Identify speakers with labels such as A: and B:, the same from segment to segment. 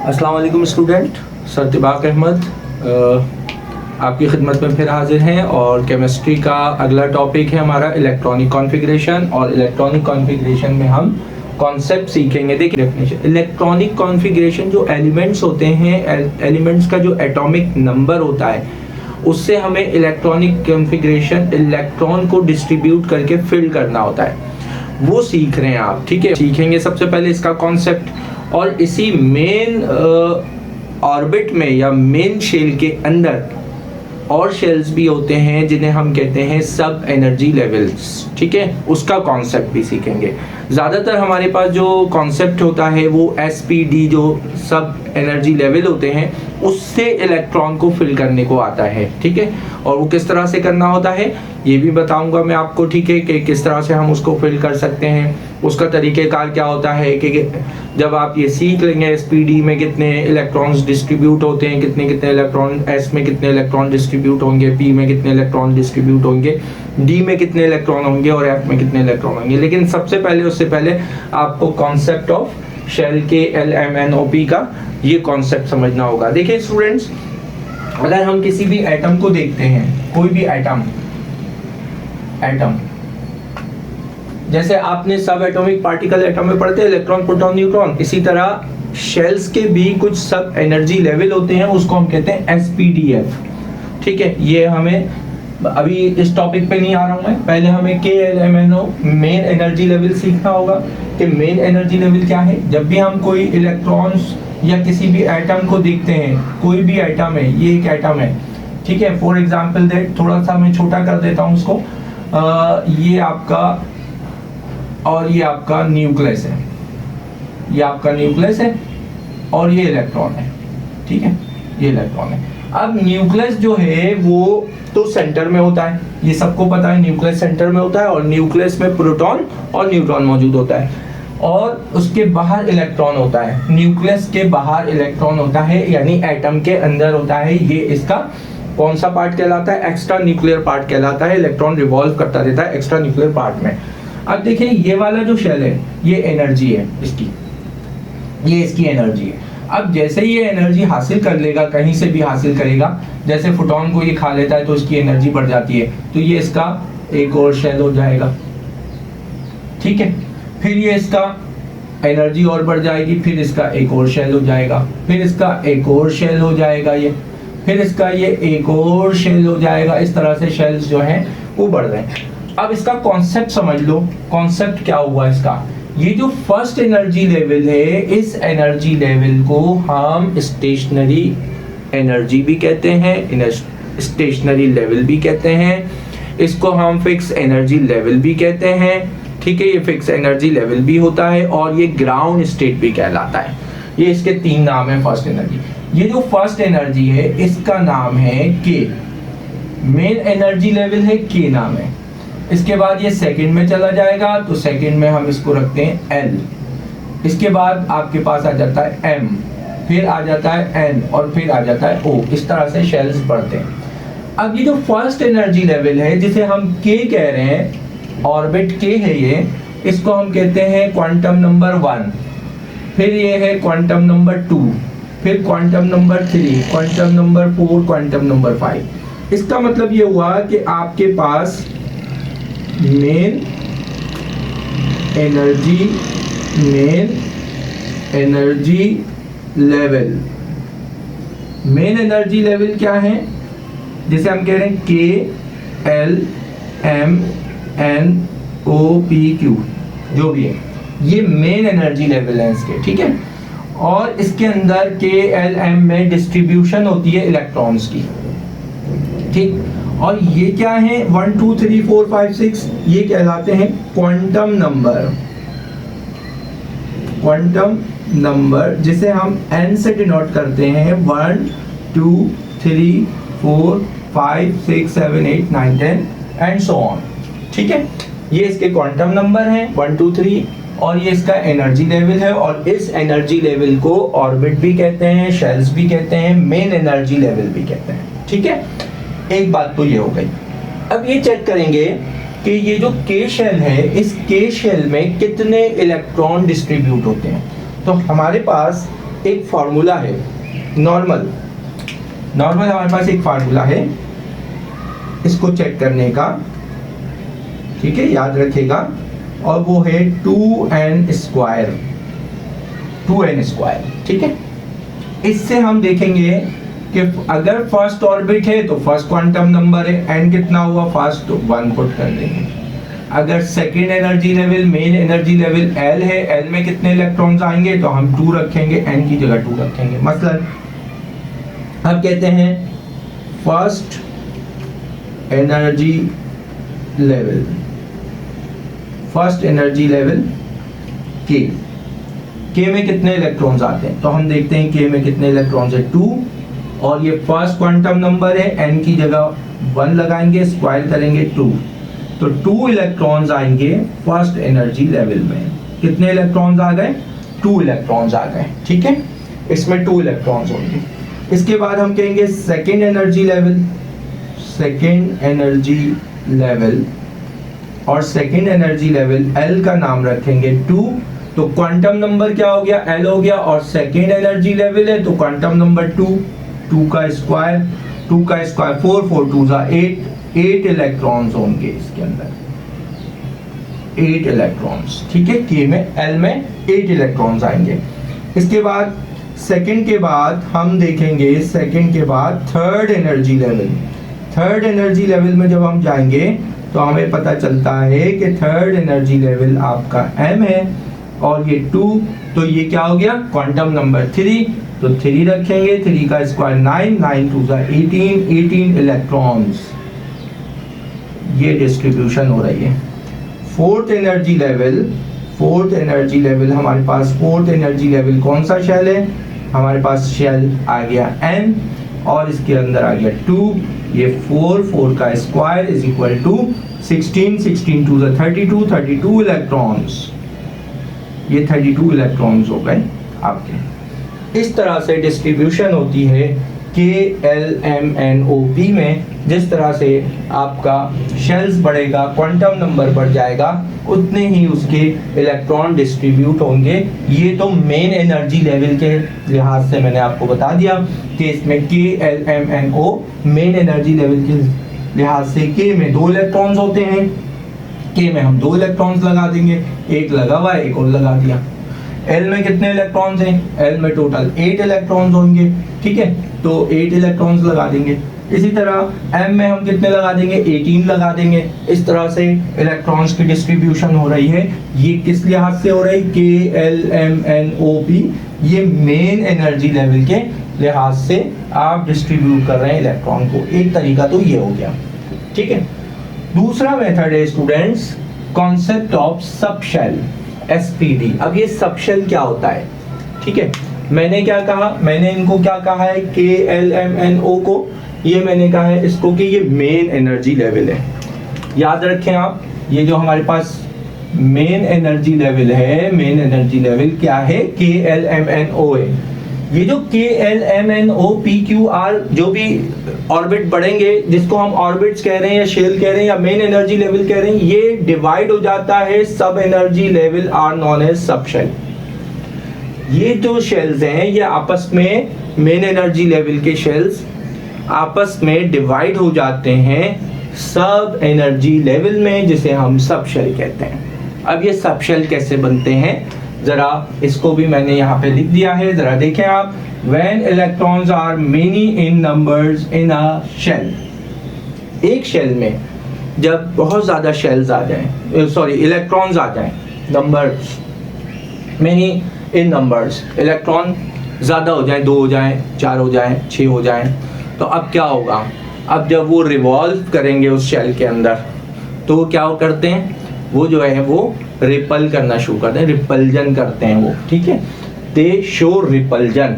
A: अस्सलाम वालेकुम स्टूडेंट, सरतिबाक अहमद आपकी खिदमत में फिर हाजिर हैं और केमिस्ट्री का अगला टॉपिक है हमारा इलेक्ट्रॉनिक कॉन्फ़िगरेशन। और इलेक्ट्रॉनिक कॉन्फ़िगरेशन में हम कॉन्सेप्ट सीखेंगे। देखिए डेफिनेशन, इलेक्ट्रॉनिक कॉन्फ़िगरेशन जो एलिमेंट्स होते हैं, एलिमेंट्स का जो एटॉमिक नंबर होता है उससे हमें इलेक्ट्रॉनिक कॉन्फ़िगरेशन इलेक्ट्रॉन को डिस्ट्रीब्यूट करके फिल करना होता है, वो सीख रहे हैं आप। ठीक है, सीखेंगे सबसे पहले इसका कॉन्सेप्ट, और इसी मेन ऑर्बिट में या मेन शेल के अंदर और शेल्स भी होते हैं जिन्हें हम कहते हैं सब एनर्जी लेवल्स। ठीक है, उसका कॉन्सेप्ट भी सीखेंगे। ज़्यादातर हमारे पास जो कॉन्सेप्ट होता है वो SPD जो सब एनर्जी लेवल होते हैं उससे इलेक्ट्रॉन को फिल करने को आता है। ठीक है, और वो किस तरह से करना होता है ये भी बताऊंगा मैं आपको। ठीक है, कि किस तरह से हम उसको फिल कर सकते हैं, उसका तरीक़ेकार क्या होता है। कि जब आप ये सीख लेंगे SPD में कितने इलेक्ट्रॉन्स डिस्ट्रीब्यूट होते हैं, कितने कितने इलेक्ट्रॉन, S में कितने इलेक्ट्रॉन डिस्ट्रीब्यूट होंगे, P में कितने इलेक्ट्रॉन डिस्ट्रीब्यूट होंगे, D में कितने इलेक्ट्रॉन होंगे और F में कितने इलेक्ट्रॉन होंगे। लेकिन सबसे पहले, उससे पहले आपको कॉन्सेप्ट ऑफ शेल के LMNOP का ये कॉन्सेप्ट समझना होगा। देखिए स्टूडेंट्स, अगर हम किसी भी एटम को देखते हैं, कोई भी एटम जैसे आपने सब एटॉमिक पार्टिकल एटम में पढ़ते हैं, इलेक्ट्रॉन, प्रोटॉन, न्यूट्रॉन, इसी तरह शेल्स के भी कुछ सब एनर्जी लेवल होते हैं, उसको हम कहते हैं SPDF। ठीक है, ये हमें अभी इस टॉपिक पे नहीं आ रहा हूं मैं, पहले हमें KLMNO मेन एनर्जी लेवल सीखना होगा कि मेन एनर्जी लेवल क्या है। जब भी हम कोई इलेक्ट्रॉन्स या किसी भी एटम को देखते हैं, कोई भी एटम है, ये एक एटम है। ठीक है, फॉर एग्जांपल दैट, थोड़ा सा मैं छोटा कर देता हूं उसको, ये आपका, और ये आपका न्यूक्लियस है, ये आपका न्यूक्लियस है और ये इलेक्ट्रॉन है। ठीक है, ये इलेक्ट्रॉन है। अब न्यूक्लियस जो है वो तो सेंटर में होता है, ये सबको पता है, न्यूक्लियस सेंटर में होता है और न्यूक्लियस में प्रोटॉन और न्यूट्रॉन मौजूद होता है, और उसके बाहर इलेक्ट्रॉन होता है। न्यूक्लियस के बाहर इलेक्ट्रॉन होता है, यानी एटम के अंदर होता है। ये इसका कौन सा पार्ट कहलाता है? एक्स्ट्रा न्यूक्लियर पार्ट कहलाता है। इलेक्ट्रॉन रिवॉल्व करता रहता है एक्स्ट्रा न्यूक्लियर पार्ट में। अब देखिए, ये वाला जो शेल है, ये एनर्जी है इसकी, ये इसकी एनर्जी है। अब जैसे ये एनर्जी हासिल कर लेगा, कहीं से भी हासिल करेगा, जैसे फोटोन को ये खा लेता है तो इसकी एनर्जी बढ़ जाती है, तो ये इसका एक और शेल हो जाएगा। ठीक है, फिर ये इसका एनर्जी और बढ़ जाएगी, फिर इसका एक और शेल हो जाएगा, फिर इसका एक और शेल हो जाएगा, ये फिर इसका ये एक और शेल हो जाएगा। इस तरह से शेल्स जो हैं वो बढ़ रहे हैं। अब इसका कॉन्सेप्ट समझ लो, कॉन्सेप्ट क्या हुआ इसका। ये जो फर्स्ट एनर्जी लेवल है, इस एनर्जी लेवल को हम स्टेशनरी एनर्जी भी कहते हैं, स्टेशनरी लेवल भी कहते हैं, इसको हम फिक्स एनर्जी लेवल भी कहते हैं। ठीक है, ये फिक्स एनर्जी लेवल भी होता है और ये ग्राउंड स्टेट भी कहलाता है। ये इसके तीन नाम है फर्स्ट एनर्जी। ये जो फर्स्ट एनर्जी है इसका नाम है K, मेन एनर्जी लेवल है K नाम है। इसके बाद ये सेकंड में चला जाएगा, तो सेकंड में हम इसको रखते हैं L। इसके बाद आपके पास आ जाता है M, फिर आ जाता है N और फिर आ जाता है O। इस तरह से शेल्स बढ़ते हैं। अब ये जो फर्स्ट एनर्जी लेवल है जिसे हम K कह रहे हैं, ऑर्बिट K है ये, इसको हम कहते हैं क्वांटम नंबर 1, फिर ये है क्वांटम नंबर 2, फिर quantum number 3, quantum number 4, quantum number 5। इसका मतलब ये हुआ कि आपके पास main energy level, main energy level क्या है, जिसे हम कह रहे हैं KLMNOP, जो भी है, ये मेन एनर्जी लेवल है इसके। ठीक है, और इसके अंदर KLM में डिस्ट्रीब्यूशन होती है इलेक्ट्रॉन्स की। ठीक, और ये क्या है, 1 2 3 4 5 6, ये कहलाते हैं क्वांटम नंबर, जिसे हम N से डिनोट करते हैं। 1 2 3 4 5 6 7 8 9 10 एंड सो ऑन। ठीक है, ये इसके क्वांटम नंबर हैं 1 2 3, और ये इसका एनर्जी लेवल है, और इस एनर्जी लेवल को ऑर्बिट भी कहते हैं, शेल्स भी कहते हैं, मेन एनर्जी लेवल भी कहते हैं। ठीक है, एक बात तो ये हो गई। अब ये चेक करेंगे कि ये जो K शेल है, इस K शेल में कितने इलेक्ट्रॉन डिस्ट्रीब्यूट होते हैं। तो हमारे पास एक फार्मूला है, नॉर्मल हमारे पास एक फार्मूला है इसको चेक करने का, ठीक है, याद रखिएगा, और वो है 2n स्क्वायर, ठीक है। इससे हम देखेंगे कि अगर फर्स्ट ऑर्बिट है तो फर्स्ट क्वांटम नंबर है, n कितना हुआ फर्स्ट, तो 1 पुट कर देंगे। अगर second energy level, main energy level L है, L में कितने इलेक्ट्रॉन्स आएंगे, तो हम 2 रखेंगे, n की जगह 2 रखेंगे। मसलन अब कहते हैं फर्स्ट एनर्जी लेवल, K में कितने इलेक्ट्रॉन्स आते हैं, तो हम देखते हैं K में कितने इलेक्ट्रॉन्स है, 2, और ये फर्स्ट क्वांटम नंबर है, n की जगह 1 लगाएंगे, स्क्वायर करेंगे 2, तो 2 इलेक्ट्रॉन्स आएंगे फर्स्ट एनर्जी लेवल में। कितने इलेक्ट्रॉन्स आ गए, 2 इलेक्ट्रॉन्स आ गए, ठीक है, इसमें 2 इलेक्ट्रॉन्स होंगे। इसके बाद हम कहेंगे सेकेंड एनर्जी लेवल, और सेकेंड एनर्जी लेवल L का नाम रखेंगे 2, तो क्वांटम नंबर क्या हो गया, L हो गया, और सेकेंड एनर्जी लेवल है तो क्वांटम नंबर 2 का स्क्वायर 4, 4 2 8 इलेक्ट्रॉन्स होंगे इसके अंदर, 8 इलेक्ट्रॉन्स, ठीक है, K में, L में 8 इलेक्ट्रॉन्स आएंगे। इसके बाद सेकेंड के बाद हम देखेंगे, सेकेंड के बाद थर्ड एनर्जी लेवल में जब हम जाएंगे तो हमें पता चलता है कि थर्ड एनर्जी लेवल आपका m है और ये 2, तो ये क्या हो गया, क्वांटम नंबर 3, तो 3 रखेंगे, 3 का स्क्वायर 9, 9 2 18 इलेक्ट्रॉन्स, ये डिस्ट्रीब्यूशन हो रही है। फोर्थ एनर्जी लेवल हमारे पास, फोर्थ एनर्जी लेवल कौन सा शेल है, हमारे पास शेल आ गया n और इसके अंदर आ गया 2, ये 4 का square is equal to 16 2 32 electrons, ये 32 इलेक्ट्रॉन्स हो गए आपके। इस तरह से डिस्ट्रीब्यूशन होती है KLMNOP में। जिस तरह से आपका शेल्स बढ़ेगा, क्वांटम नंबर बढ़ जाएगा, उतने ही उसके इलेक्ट्रॉन डिस्ट्रीब्यूट होंगे। ये तो मेन एनर्जी लेवल के लिहाज से मैंने आपको बता दिया कि इसमें KLMNO मेन एनर्जी लेवल के लिहाज से K में 2 इलेक्ट्रॉन्स होते हैं, K में हम 2 इलेक्ट्रॉन्स लगा देंगे, एक लगा हुआ है, एक और लगा दिया। L में कितने इलेक्ट्रॉन्स हैं, L में टोटल 8 इलेक्ट्रॉन्स होंगे, ठीक है, तो 8 इलेक्ट्रॉन्स लगा देंगे। इसी तरह M में हम कितने लगा देंगे, 18 लगा देंगे। इस तरह से इलेक्ट्रॉन्स की डिस्ट्रीब्यूशन हो रही है। ये किस लिहाज से हो रही है, KLMNOP, ये मेन एनर्जी लेवल के लिहाज से आप डिस्ट्रीब्यूट कर रहे हैं इलेक्ट्रॉन को। एक तरीका तो ये हो गया, ठीक है। दूसरा मेथड है students, concept of subshell, SPD। अब ये सबशेल क्या होता है, ठीक है, मैंने क्या कहा, मैंने इनको क्या कहा है, KLMNO को, ये मैंने कहा है इसको कि ये मेन एनर्जी लेवल है। याद रखें आप, ये जो हमारे पास मेन एनर्जी लेवल है, मेन एनर्जी लेवल क्या है, KLMNO है। ये जो KLMNO PQR जो भी ऑर्बिट बढ़ेंगे, जिसको हम ऑर्बिट्स कह रहे हैं या शेल कह रहे हैं या मेन एनर्जी लेवल कह रहे हैं, ये डिवाइड हो जाता है sub energy level are known as subshell. ये जो शेल्स हैं ये आपस में, मेन एनर्जी लेवल के शेल्स आपस में डिवाइड हो जाते हैं सब एनर्जी लेवल में, जिसे हम सबशेल कहते हैं। अब ये सबशेल कैसे बनते हैं, जरा इसको भी मैंने यहाँ पे लिख दिया है, जरा देखें आप। When electrons are many in numbers in a shell, एक शेल में जब बहुत ज्यादा शेल्स आ जाएं, सॉरी इलेक्ट्रॉन्स आ जाएं, numbers many in numbers, electron ज्यादा हो जाएं, 2 हो जाएं, 4 हो जाएं, 6 हो जाएं, तो अब क्या होगा, अब जब वो रिवॉल्व करेंगे उस शेल के अंदर, तो वो क्या करते हैं, वो जो है वो रिपल करना शुरू करते हैं, रिपल्जन करते हैं वो, ठीक है, दे शो रिपल्जन।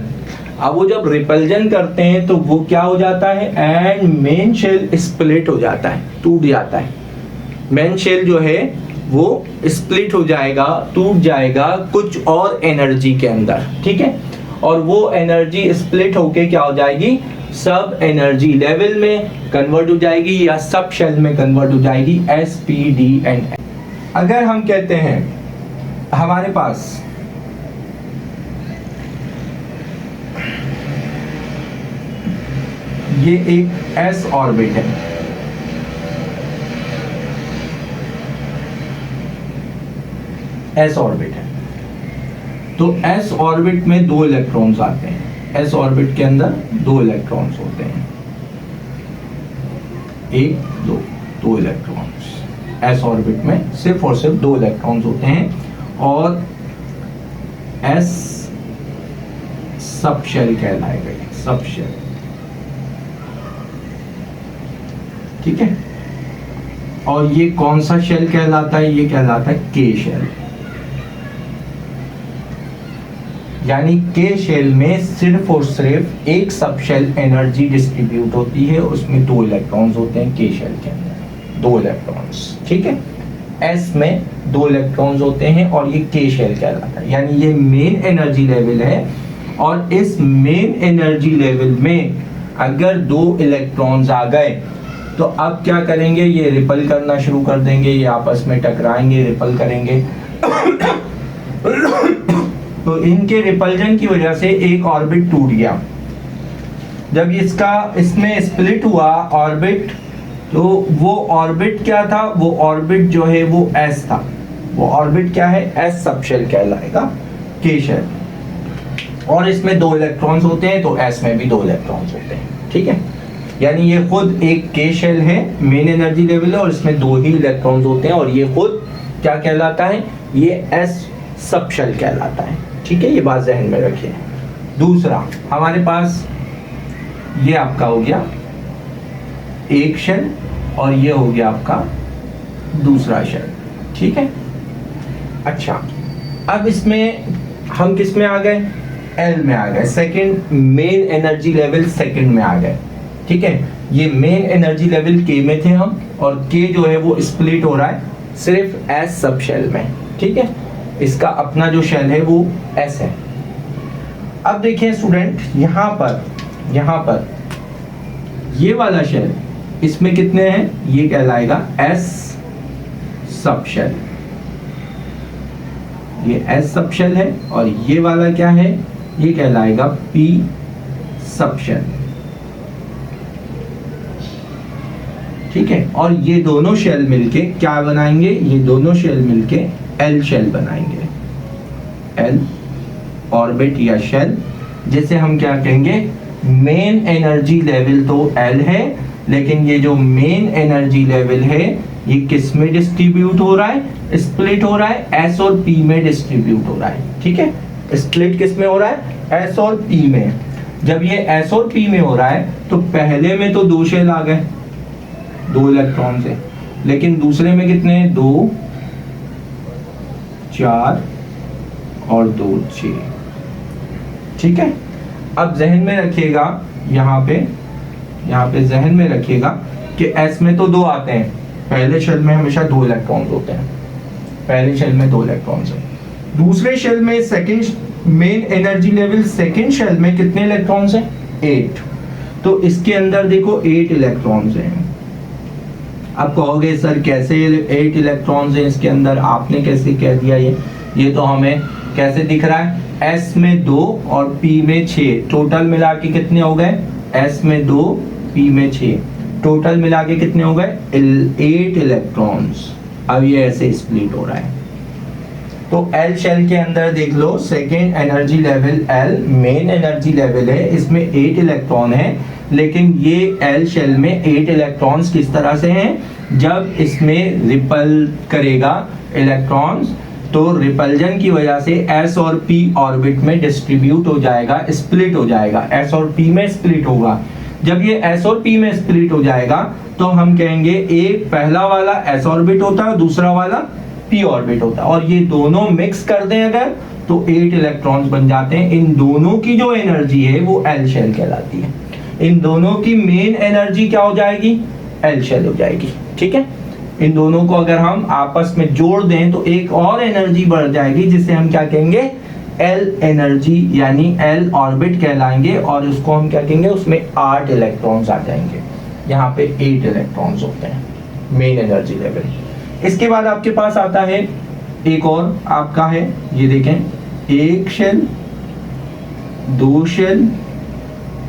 A: अब वो जब रिपल्जन करते हैं तो वो क्या हो जाता है, एंड मेन शेल स्प्लिट हो जाता है, टूट जाता है। मेन शेल जो है वो स्प्लिट हो जाएगा, टूट जाएगा कुछ और एनर्जी के अंदर, ठीक है, और वो एनर्जी स्प्लिट होके क्या हो जाएगी, सब एनर्जी लेवल में कन्वर्ट हो जाएगी या सब शेल में कन्वर्ट हो जाएगी, SPD। अगर हम कहते हैं हमारे पास ये एक एस ऑर्बिट है, एस ऑर्बिट है। तो एस ऑर्बिट में 2 इलेक्ट्रॉन्स आते हैं, एस ऑर्बिट के अंदर 2 इलेक्ट्रॉन्स होते हैं, 1 2 इलेक्ट्रॉन्स एस ऑर्बिट में सिर्फ और सिर्फ 2 इलेक्ट्रॉन्स होते हैं और एस सब शेल कहलाएगा, सब शेल। ठीक है, और ये कौन सा शेल कहलाता है? ये कहलाता है के शेल। यानी के शेल में सिर्फ और सिर्फ एक सब शेल एनर्जी डिस्ट्रीब्यूट होती है, उसमें 2 इलेक्ट्रॉन्स होते हैं के शेल के अंदर, 2 इलेक्ट्रॉन्स। ठीक है, एस में 2 इलेक्ट्रॉन्स होते हैं और ये के शेल कहलाता है। यानी ये मेन एनर्जी लेवल है और इस मेन एनर्जी लेवल में अगर 2 इलेक्ट्रॉन्स आ गए तो अब क्या करेंगे? ये रिपल करना शुरू कर देंगे, ये आपस में टकराएंगे, रिपल करेंगे। तो इनके रिपल्जन की वजह से एक ऑर्बिट टूट गया। जब इसमें स्प्लिट हुआ ऑर्बिट, तो वो ऑर्बिट क्या था? वो ऑर्बिट जो है वो एस था। वो ऑर्बिट क्या है? एस सबशेल कहलाएगा, के शेल। और इसमें 2 इलेक्ट्रॉन्स होते हैं तो एस में भी 2 इलेक्ट्रॉन्स होते हैं। ठीक है, यानी ये खुद एक के शेल है, मेन एनर्जी लेवल है और इसमें 2 ही इलेक्ट्रॉन्स होते हैं और ये खुद क्या कहलाता है? ये एस सबशेल कहलाता है। ठीक है, ये बात ज़हन में रखिए। दूसरा हमारे पास ये आपका हो गया एक शेल और ये हो गया आपका दूसरा शेल। ठीक है, अच्छा अब इसमें हम किस में आ गए? एल में आ गए, second main energy level second में आ गए। ठीक है, ये मेन एनर्जी लेवल के में थे हम और के जो है वो स्प्लिट हो रहा है सिर्फ एस सब शेल में। ठीक है, इसका अपना जो शेल है वो एस है। अब देखिए स्टूडेंट, यहाँ पर ये वाला शेल, इसमें कितने हैं? ये कहलाएगा एस सब शेल, ये एस सब शेल है और ये वाला क्या है? ये कहलाएगा पी सब शेल। ठीक है, और ये दोनों शेल मिलके क्या बनाएंगे? ये दोनों शेल मिलके एल शेल बनाएंगे, एल ऑर्बिट या शेल, जिसे हम क्या कहेंगे? मेन एनर्जी लेवल तो एल है, लेकिन ये जो मेन एनर्जी लेवल है ये किस में डिस्ट्रीब्यूट हो रहा है? स्प्लिट हो रहा है, एस और पी में डिस्ट्रीब्यूट हो रहा है। ठीक है, स्प्लिट किस में हो रहा है? एस और पी में। जब ये एस और पी में हो रहा है तो पहले में तो 2 शेल आ गए, 2 इलेक्ट्रॉन से, लेकिन दूसरे में कितने हैं? 2 4 और 2 6। ठीक है, अब जहन में रखिएगा, यहाँ पे जहन में रखिएगा कि एस में तो 2 आते हैं, पहले शेल में हमेशा 2 इलेक्ट्रॉन्स होते हैं, पहले शेल में 2 इलेक्ट्रॉन्स हैं। दूसरे शेल में second main energy level second shell में कितने इलेक्ट्रॉन्स हैं? 8। तो इसके अंदर देखो 8 इलेक्ट्रॉन्स हैं। आप कहोगे सर कैसे 8 इलेक्ट्रॉन्स हैं इसके अंदर, आपने कैसे कह दिया? ये तो हमें कैसे दिख रहा है? एस में 2 और पी में 6, टोटल मिला के कितने हो गए? एस में 2 पी में 6, टोटल मिला के कितने हो गए? 8 इलेक्ट्रॉन्स। अब ये ऐसे स्प्लिट हो रहा है। तो एल शेल के अंदर देख लो, second energy level L main energy level है, इसमें 8 इलेक्ट्रॉन है, लेकिन ये एल शेल में 8 इलेक्ट्रॉन्स किस तरह से हैं? जब इसमें रिपल करेगा इलेक्ट्रॉन्स तो रिपल्जन की वजह से एस और पी ऑर्बिट में डिस्ट्रीब्यूट हो जाएगा, स्प्लिट हो जाएगा, एस और पी में स्प्लिट होगा। जब ये एस और पी में स्प्लिट हो जाएगा तो हम कहेंगे एक पहला वाला एस ऑर्बिट होता है, दूसरा वाला पी ऑर्बिट होता है, और ये दोनों मिक्स कर दें अगर तो 8 इलेक्ट्रॉन्स बन जाते हैं। इन दोनों की जो एनर्जी है वो एल शेल कहलाती है। इन दोनों की मेन एनर्जी क्या हो जाएगी? एल शेल हो जाएगी। ठीक है, इन दोनों को अगर हम आपस में जोड़ दें तो एक और एनर्जी बढ़ जाएगी, जिसे हम क्या कहेंगे? एल एनर्जी, यानी एल ऑर्बिट कहलाएंगे, और उसको हम क्या कहेंगे? उसमें 8 इलेक्ट्रॉन्स आ जाएंगे। यहाँ पे 8 इलेक्ट्रॉन्स होते हैं मेन एनर्जी लेवल। इसके बाद आपके पास आता है एक और आपका है, ये देखें, एक शेल, 2 शेल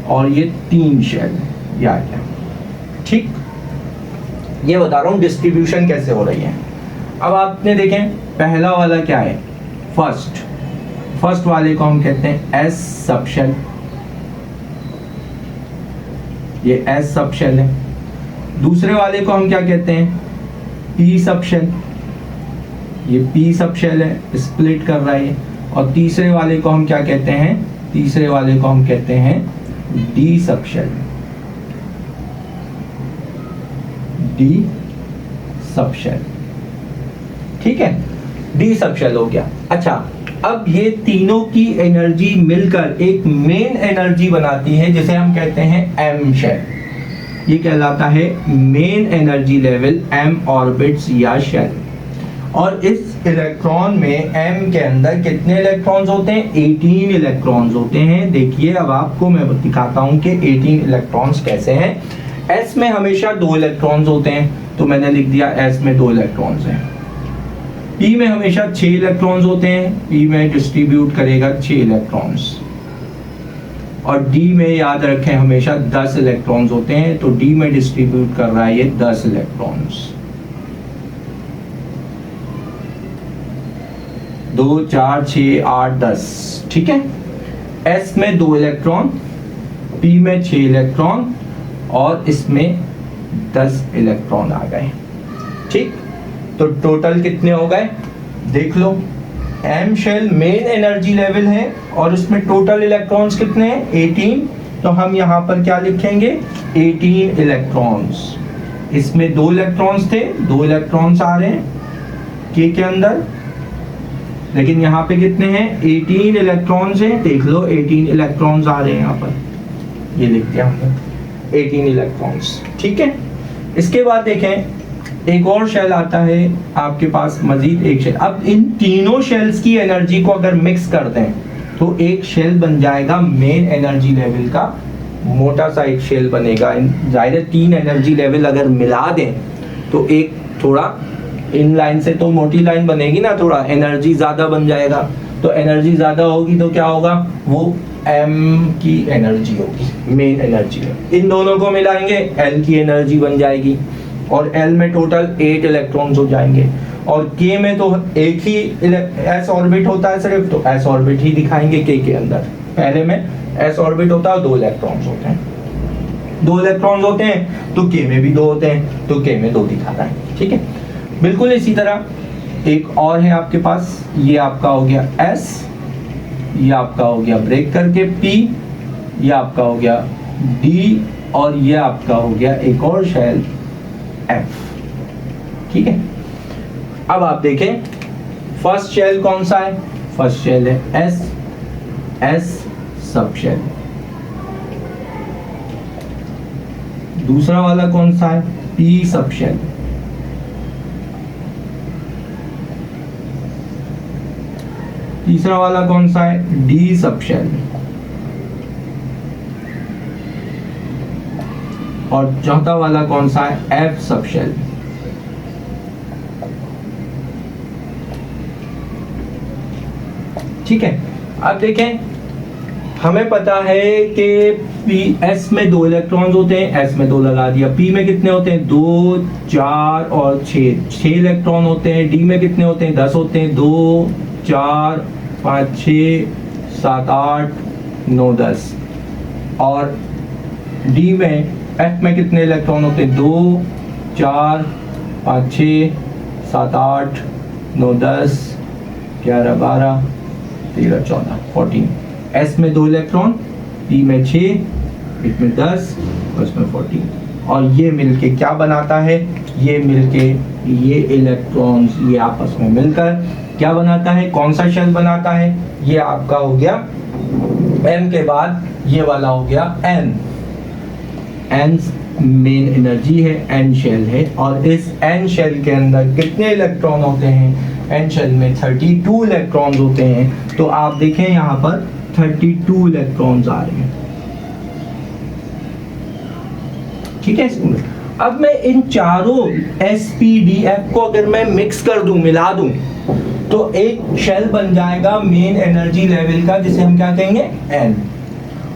A: और ये 3 शेल, ये आ गया। ठीक, ये बता रहा हूँ डिस्ट्रीब्यूशन कैसे हो रही है। अब आपने देखें पहला वाला क्या है, फर्स्ट वाले को हम कहते हैं एस सब शेल, ये एस सब शेल है। दूसरे वाले को हम क्या कहते हैं, पी सब शेल, ये पी सब शेल है, स्प्लिट कर रहा है। और तीसरे वाले को हम क्या कहते हैं, तीसरे वाले को हम कहते हैं डी सब शेल, डी सब शेल। ठीक है, डी सब शेल हो गया। अच्छा, अब ये तीनों की एनर्जी मिलकर एक मेन एनर्जी बनाती है जिसे हम कहते हैं एम शेल। ये कहलाता है main energy level, M orbits या शेल। और इस इलेक्ट्रॉन में एम के अंदर कितने इलेक्ट्रॉन्स होते हैं, 18 इलेक्ट्रॉन्स होते हैं। देखिए अब आपको मैं दिखाता हूं कि 18 इलेक्ट्रॉन्स कैसे हैं। एस में हमेशा 2 इलेक्ट्रॉन्स होते हैं, तो मैंने लिख दिया एस में 2 इलेक्ट्रॉन्स हैं। पी में हमेशा 6 इलेक्ट्रॉन्स होते हैं, पी में डिस्ट्रीब्यूट करेगा 6 इलेक्ट्रॉन्स। और डी में याद रखें हमेशा 10 इलेक्ट्रॉन्स होते हैं, तो डी में डिस्ट्रीब्यूट कर रहा है ये 10 इलेक्ट्रॉन्स। 2 4 6 8 10। ठीक है, एस में 2 इलेक्ट्रॉन, पी में 6 इलेक्ट्रॉन और इसमें 10 इलेक्ट्रॉन आ गए। ठीक, तो टोटल कितने हो गए देख लो। M shell main energy level है और उसमें टोटल इलेक्ट्रॉन्स कितने हैं, 18। तो हम यहां पर क्या लिखेंगे, 18 इलेक्ट्रॉन्स। इसमें 2 इलेक्ट्रॉन्स थे, 2 इलेक्ट्रॉन्स आ रहे हैं के अंदर, लेकिन यहाँ पे कितने हैं, 18 इलेक्ट्रॉन्स हैं। देख लो 18 इलेक्ट्रॉन्स आ रहे हैं यहाँ पर, ये लिख दिया हमने 18 इलेक्ट्रॉन्स। ठीक है, इसके बाद देखें एक और शेल आता है आपके पास, मजीद एक शेल। अब इन तीनों शेल्स की एनर्जी को अगर मिक्स कर दें तो एक शेल बन जाएगा मेन एनर्जी लेवल का, मोटा सा एक शेल बनेगा। जाहिर है 3 एनर्जी लेवल अगर मिला दें तो एक थोड़ा इन लाइन से तो मोटी लाइन बनेगी ना, थोड़ा एनर्जी ज्यादा बन जाएगा। तो एनर्जी ज्यादा होगी तो क्या होगा, वो एम की एनर्जी होगी, मेन एनर्जी। इन दोनों को मिलाएंगे एल की एनर्जी बन जाएगी और एल में टोटल 8 इलेक्ट्रॉन्स हो जाएंगे। और के में तो एक ही एस ऑर्बिट होता है सिर्फ, तो एस ऑर्बिट ही दिखाएंगे के अंदर। पहले में एस ऑर्बिट होता है, 2 इलेक्ट्रॉन्स होते हैं, 2 इलेक्ट्रॉन्स होते हैं, तो के में भी 2 होते हैं, तो के में 2 दिखा रहा है। ठीक है, बिल्कुल इसी तरह एक और है आपके पास, ये आपका हो गया एस, ये आपका हो गया ब्रेक करके पी, ये आपका हो गया डी और ये आपका हो गया एक और शेल एफ। ठीक है, अब आप देखें फर्स्ट शेल कौन सा है, फर्स्ट शेल है एस, एस सब शेल। दूसरा वाला कौन सा है, पी सब शेल। तीसरा वाला कौन सा है, डी सब शेल। और चौथा वाला कौन सा है, एफ सब शेल। ठीक है, अब देखें हमें पता है कि पी एस में 2 इलेक्ट्रॉन्स होते हैं, एस में 2 लगा दिया। पी में कितने होते हैं, 2 4 और 6 इलेक्ट्रॉन होते हैं। डी में कितने होते हैं, 10 होते हैं, 2 4 5 6 7 8 9 10। और डी में एफ में कितने इलेक्ट्रॉन होते हैं, 2 4 5 6 7 8 9 10 11 12 13 14 14। एस में 2 इलेक्ट्रॉन, पी में 6, इसमें 10 और इसमें 14। और ये मिलके क्या बनाता है, ये मिलके ये इलेक्ट्रॉन्स ये आपस में मिलकर क्या बनाता है, कौन सा शेल बनाता है, ये आपका हो गया एम के बाद ये वाला हो गया एन। एन मेन एनर्जी है, एन शेल है। और इस एन शेल के अंदर कितने इलेक्ट्रॉन होते हैं, एन शेल में 32 इलेक्ट्रॉन्स होते हैं। तो आप देखें यहाँ पर 32 इलेक्ट्रॉन्स आ रहे हैं। ठीक है, अब मैं इन चारों एसपीडीएफ को अगर मैं मिक्स कर दूं, मिला दूं, तो एक शेल बन जाएगा मेन एनर्जी लेवल का, जिसे हम क्या कहेंगे, एन।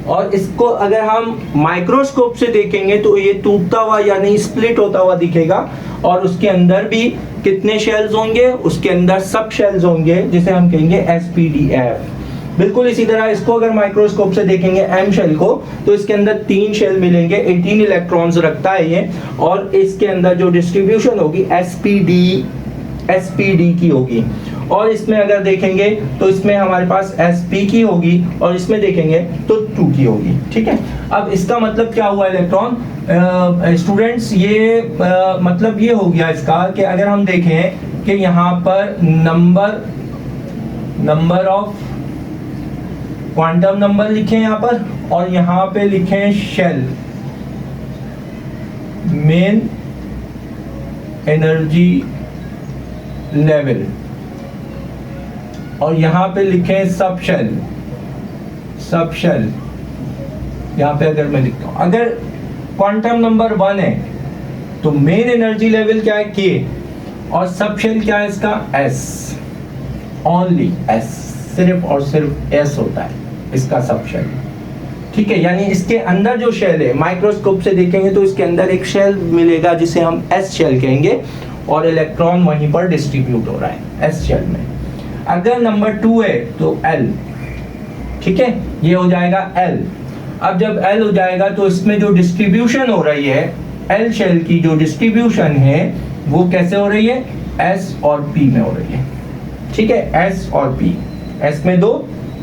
A: और इसको अगर हम माइक्रोस्कोप से देखेंगे तो ये टूटता हुआ यानी स्प्लिट होता हुआ दिखेगा, और उसके अंदर भी कितने शेल्स होंगे, उसके अंदर सब शेल्स होंगे जिसे हम कहेंगे एसपीडीएफ। बिल्कुल इसी तरह इसको अगर माइक्रोस्कोप से देखेंगे एम शेल को, तो इसके अंदर 3 शेल मिलेंगे, 18 इलेक्ट्रॉन्स रखता है ये, और इसके अंदर जो डिस्ट्रीब्यूशन होगी एसपीडी की होगी। और इसमें अगर देखेंगे तो इसमें हमारे पास sp की होगी, और इसमें देखेंगे तो 2 की होगी। ठीक है, अब इसका मतलब क्या हुआ इलेक्ट्रॉन स्टूडेंट्स, ये मतलब ये हो गया इसका कि अगर हम देखें कि यहाँ पर नंबर ऑफ क्वांटम नंबर लिखें यहाँ पर, और यहाँ पे लिखें शेल मेन एनर्जी लेवल, और यहां पे लिखें सब शेल। यहां पे अगर मैं लिखता हूं, अगर क्वांटम नंबर 1 है तो मेन एनर्जी लेवल क्या है K, और सब शेल क्या है इसका S, ओनली S, सिर्फ और सिर्फ S होता है इसका सब शेल। ठीक है, यानी इसके अंदर जो शेल है माइक्रोस्कोप से देखेंगे तो इसके अंदर एक शेल मिलेगा जिसे हम S शेल कहेंगे, और इलेक्ट्रॉन वहीं पर डिस्ट्रीब्यूट हो रहा है S शेल में। अगर नंबर 2 है तो L, ठीक है, ये हो जाएगा L। अब जब L हो जाएगा तो इसमें जो डिस्ट्रीब्यूशन हो रही है L शेल की, जो डिस्ट्रीब्यूशन है वो कैसे हो रही है, S और P में हो रही है। ठीक है, S और P, S में 2,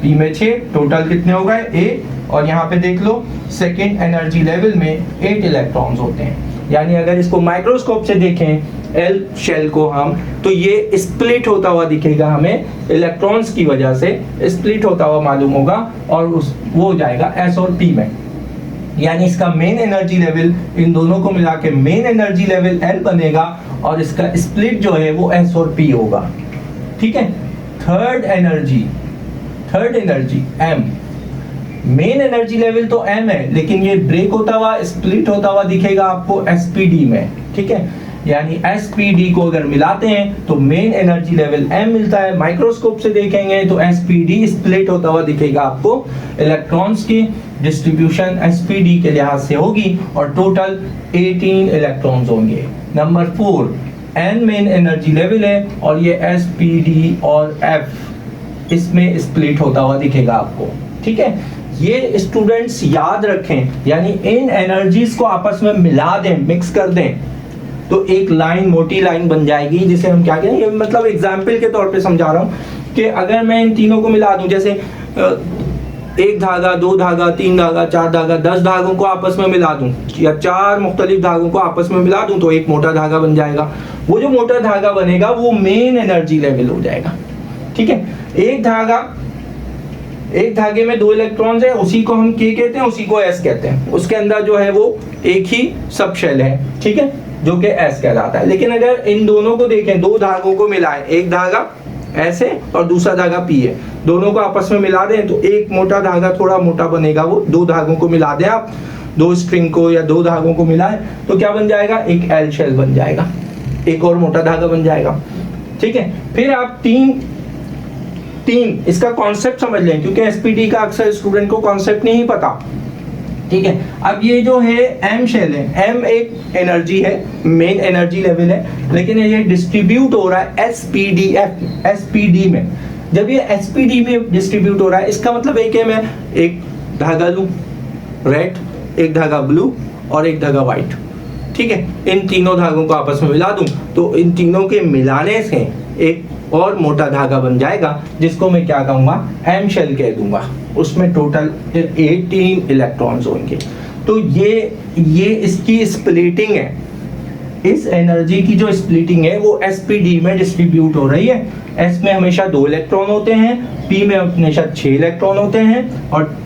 A: P में 6, टोटल कितने हो गए 8, और यहाँ पे देख लो सेकेंड एनर्जी लेवल में 8 इलेक्ट्रॉन्स होते हैं। यानी अगर इसको माइक्रोस्कोप से देखें L शेल को हम, तो ये स्प्लिट होता हुआ दिखेगा हमें, इलेक्ट्रॉन्स की वजह से स्प्लिट होता हुआ मालूम होगा, और वो हो जाएगा S और P में। यानी इसका मेन एनर्जी लेवल, इन दोनों को मिला के मेन एनर्जी लेवल L बनेगा, और इसका स्प्लिट जो है वो S और P होगा। ठीक है, third energy M, main energy level तो M है, लेकिन ये ब्रेक होता हुआ स्प्लिट होता हुआ दिखेगा आपको SPD में। ठीक है, यानी SPD को अगर मिलाते हैं तो मेन एनर्जी लेवल M मिलता है, माइक्रोस्कोप से देखेंगे तो SPD स्प्लिट होता हुआ दिखेगा आपको, इलेक्ट्रॉन्स की डिस्ट्रीब्यूशन SPD के लिहाज से होगी, और टोटल 18 इलेक्ट्रॉन्स होंगे। Number 4 N main energy level है, और ये SPD और F इसमें स्प्लिट होता हुआ दिखेगा आपको। ठीक है, ये स्टूडेंट्स याद रखें, यानी इन एनर्जीज को आपस में मिला दें, मिक्स कर दें, तो एक लाइन, मोटी लाइन बन जाएगी, जिसे हम क्या कहें, ये मतलब एग्जाम्पल के तौर पे समझा रहा हूं कि अगर मैं इन तीनों को मिला दूं, जैसे 1 धागा, 2 धागा, 3 धागा, 4 धागा, 10 धागों को आपस में मिला दूं, या 4 मुख्तलिफ धागों को आपस में मिला दूं, तो एक मोटा धागा बन जाएगा। वो जो मोटा धागा बनेगा वो मेन एनर्जी लेवल हो जाएगा। ठीक है, एक धागे में 2 इलेक्ट्रॉन्स है, उसी को हम K कहते हैं, उसी को S कहते हैं, उसके अंदर जो है वो एक ही सब शेल है। ठीक है, जो कि S कहलाता है। लेकिन अगर इन दोनों को देखें, 2 धागों को मिलाएं, एक धागा S है और दूसरा धागा P है, दोनों को आपस में मिला दें तो एक मोटा धागा थोड़ा मोटा बनेगा, वो 2 धागों को मिला दें आप, 2 स्ट्रिंग को या 2 धागों को मिलाएं तो क्या बन जाएगा, एक L शेल बन जाएगा, एक और मोटा धागा बन जाएगा। ठीक है, फिर आप तीन इसका कॉन्सेप्ट समझ लें, क्योंकि SPD का अक्सर स्टूडेंट को कॉन्सेप्ट नहीं पता। ठीक है, अब ये जो है M शेल है, M एक एनर्जी है, मेन एनर्जी लेवल है, लेकिन ये डिस्ट्रीब्यूट हो रहा है SPD में। जब ये SPD में डिस्ट्रीब्यूट हो रहा है, इसका मतलब एक है, मैं एक धागा लूं रेड, एक धागा ब्लू और एक धागा व्हाइट। ठीक है, इन तीनों धागों को आपस में मिला दूं तो इन तीनों के मिलाने से एक और मोटा धागा बन जाएगा, जिसको मैं क्या कहूंगा, M शेल कह दूंगा। उसमें टोटल 18 इलेक्ट्रॉन्स होंगे। तो ये इसकी स्प्लिटिंग है, इस एनर्जी की जो स्प्लिटिंग है वो SPD में डिस्ट्रीब्यूट हो रही है। S में हमेशा 2 इलेक्ट्रॉन होते हैं, P में हमेशा 6 इलेक्ट्रॉन होते हैं, और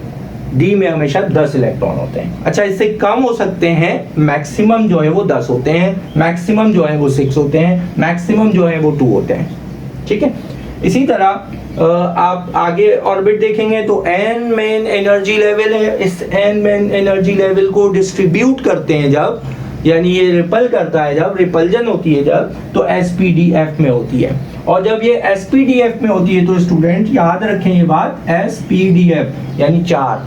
A: D में हमेशा 10 इलेक्ट्रॉन होते हैं। अच्छा, इससे कम हो सकते हैं, मैक्सिमम जो है वो 10 होते हैं, मैक्सिमम जो है वो 6 होते हैं, मैक्सिमम जो है वो 2 होते हैं। ठीक है, इसी तरह आप आगे ऑर्बिट देखेंगे तो N मेन एनर्जी लेवल है, इस N मेन एनर्जी लेवल को डिस्ट्रीब्यूट करते हैं जब, यानी ये रिपल करता है जब, रिपल्जन होती है जब, तो SPDF में होती है। और जब ये SPDF में होती है तो स्टूडेंट याद रखें ये बात, SPDF यानी 4,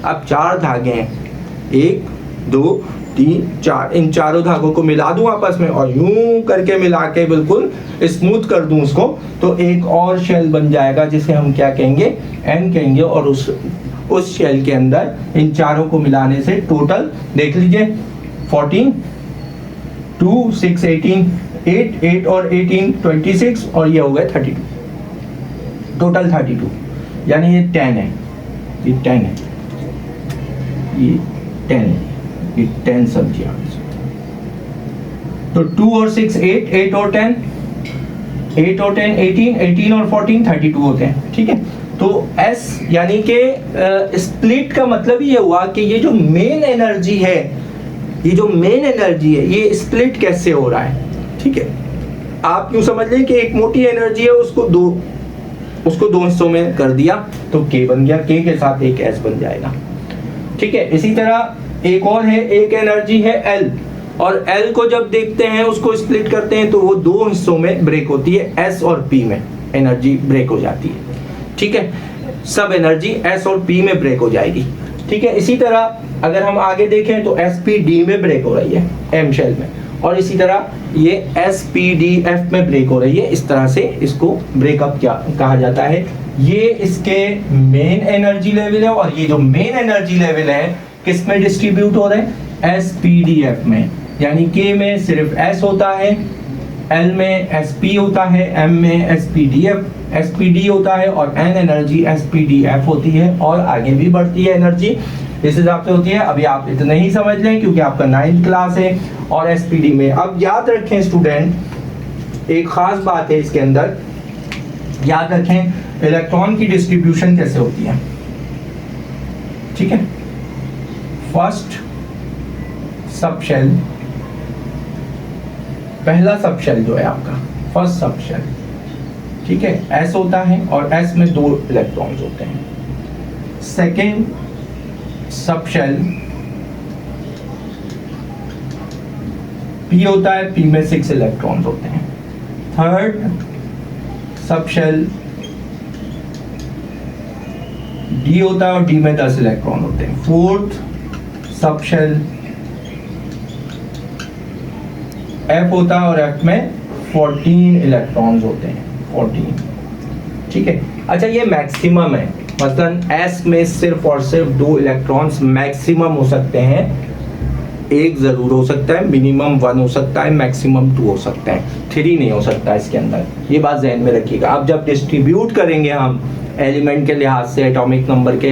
A: अब 4 धागे हैं, 1 2 3 4, इन चारों धागों को मिला दूं आपस में और यूं करके मिला के बिल्कुल स्मूथ कर दूं उसको, तो एक और शेल बन जाएगा जिसे हम क्या कहेंगे, एन कहेंगे। और उस शेल के अंदर इन चारों को मिलाने से टोटल देख लीजिए 14 2 6 18 8 8 और 18 26 और ये हो गए 32, टोटल 32, यानी ये 10 है, ये 10 है, ये 10 है, ये 10 समझिए आप। तो 2 और 6 8, 8 और 10 8 और 10 18, 18 और 14 32 होते हैं, ठीक है। तो S यानी कि स्प्लिट का मतलब ये हुआ कि ये जो मेन एनर्जी है, ये जो मेन एनर्जी है, ये स्प्लिट कैसे हो रहा है, ठीक है। आप यूं समझ लें कि एक मोटी एनर्जी है, उसको दो हिस्सों में कर दिया तो K बन गया, K के साथ एक S बन जाएगा, ठीक है। इसी तरह एक और है, एक एनर्जी है L, और L को जब देखते हैं, उसको स्प्लिट करते हैं तो वो 2 हिस्सों में ब्रेक होती है, S और P में एनर्जी ब्रेक हो जाती है, ठीक है। सब एनर्जी S और P में ब्रेक हो जाएगी, ठीक है। इसी तरह अगर हम आगे देखें तो SP-D में ब्रेक हो रही है, M शेल में, और इसी तरह ये SPD-F में ब्रेक हो रही है। इस तरह से इसको ब्रेकअप क्या कहा जाता है। ये इसके मेन एनर्जी लेवल है, और ये जो मेन एनर्जी लेवल है किस में डिस्ट्रीब्यूट हो रहे हैं, SPD-F में, यानी K में सिर्फ S होता है, L में SP होता है, M में SPD होता है, और N एनर्जी SPD-F होती है, और आगे भी बढ़ती है एनर्जी इस हिसाब से होती है। अभी आप इतना ही समझ लें क्योंकि आपका 9th क्लास है। और SPD में अब याद रखें स्टूडेंट, एक खास बात है इसके अंदर, याद रखें इलेक्ट्रॉन की डिस्ट्रीब्यूशन कैसे होती है, ठीक है। फर्स्ट सब शेल, पहला सब शेल जो है आपका फर्स्ट सब शेल, ठीक है, S होता है और S में 2 इलेक्ट्रॉन्स होते हैं। सेकेंड सब शेल P होता है, P में 6 इलेक्ट्रॉन्स होते हैं। थर्ड सब शेल D होता है और D में 10 इलेक्ट्रॉन होते हैं। फोर्थ सब शेल F होता है और F में 14 इलेक्ट्रॉन्स होते हैं, 14, ठीक है। अच्छा, ये मैक्सिमम है, मतलब S में सिर्फ और सिर्फ 2 इलेक्ट्रॉन्स मैक्सिमम हो सकते हैं, एक जरूर हो सकता है, मिनिमम 1 हो सकता है, मैक्सिमम 2 हो सकता है, 3 नहीं हो सकता इसके अंदर, ये बात ध्यान में रखिएगा। अब जब डिस्ट्रीब्यूट करेंगे हम एलिमेंट के लिहाज से, एटॉमिक नंबर के,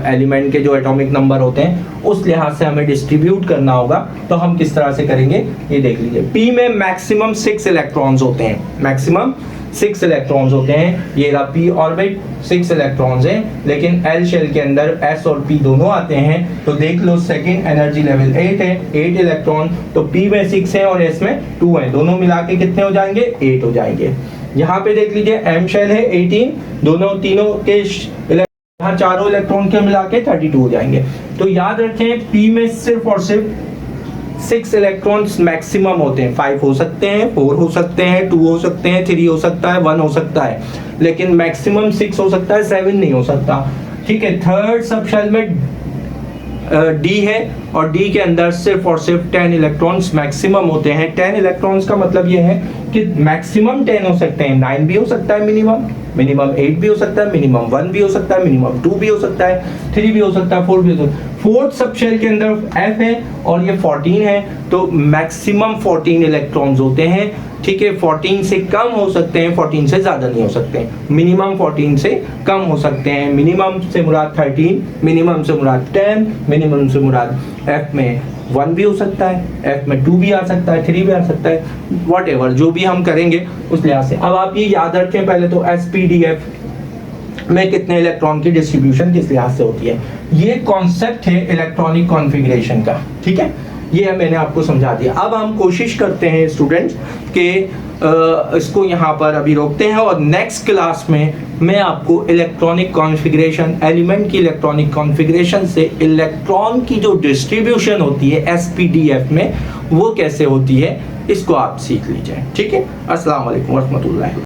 A: एलिमेंट के जो एटॉमिक नंबर होते हैं उस लिहाज से हमें डिस्ट्रीब्यूट करना होगा, तो हम किस तरह से करेंगे ये देख लीजिए। P में मैक्सिमम 6 इलेक्ट्रॉन्स होते हैं, मैक्सिमम 6 इलेक्ट्रॉन्स होते हैं, ये रहा P ऑर्बिट 6 इलेक्ट्रॉन्स हैं, लेकिन L शेल के अंदर S और P दोनों आते हैं, तो देख लो सेकंड एनर्जी लेवल 8 है, 8 इलेक्ट्रॉन, तो P में 6 है और S में 2 है, दोनों मिला के कितने हो जाएंगे, 8 हो जाएंगे। यहाँ पे देख लीजिए M शेल है 18, दोनों तीनों के यहाँ चारों इलेक्ट्रॉन के मिला के 32 हो जाएंगे। तो याद रखें P में सिर्फ और सिर्फ 6 इलेक्ट्रॉन्स मैक्सिमम होते हैं, 5 हो सकते हैं, 4 हो सकते हैं, 2 हो सकते हैं, 3 हो सकता है, 1 हो सकता है, लेकिन मैक्सिमम 6 हो सकता है, 7 नहीं हो सकता, ठीक है। थर्ड सब शेल में D है और D के अंदर सिर्फ और सिर्फ 10 इलेक्ट्रॉन्स मैक्सिमम होते हैं। 10 इलेक्ट्रॉन्स का मतलब ये है कि मैक्सिमम 10 हो सकते हैं, 9 भी हो सकता है, मिनिमम 8 भी हो सकता है, मिनिमम 1 भी हो सकता है, मिनिमम 2 भी हो सकता है, 3 भी हो सकता है, 4 भी हो सकता है। फोर्थ सब शेल के अंदर F है और ये 14 है, तो मैक्सिमम 14 इलेक्ट्रॉन्स होते हैं, ठीक है। 14 से कम हो सकते हैं, 14 से ज्यादा नहीं हो सकते, मिनिमम 14 से कम हो सकते हैं। मिनिमम से मुराद 13, मिनिमम से मुराद 10, मिनिमम से मुराद F में 1 भी हो सकता है, F में 2 भी आ सकता है, 3 भी आ सकता है, व्हाटएवर जो भी हम करेंगे उस लिहाज से। अब आप ये याद रखें पहले तो SPD-F में कितने इलेक्ट्रॉन की डिस्ट्रीब्यूशन किस लिहाज से होती है, ये कॉन्सेप्ट है इलेक्ट्रॉनिक कॉन्फ़िगरेशन का, ठीक है। ये मैंने आपको समझा दिया। अब हम कोशिश करते हैं स्टूडेंट्स कि इसको यहाँ पर अभी रोकते हैं और नेक्स्ट क्लास में मैं आपको इलेक्ट्रॉनिक कॉन्फ़िगरेशन, एलिमेंट की इलेक्ट्रॉनिक कॉन्फ़िगरेशन से इलेक्ट्रॉन की जो डिस्ट्रीब्यूशन होती है SPD-F में वो कैसे होती है, इसको आप सीख लीजिए, ठीक है। अस्सलाम वालेकुम व रहमतुल्लाह।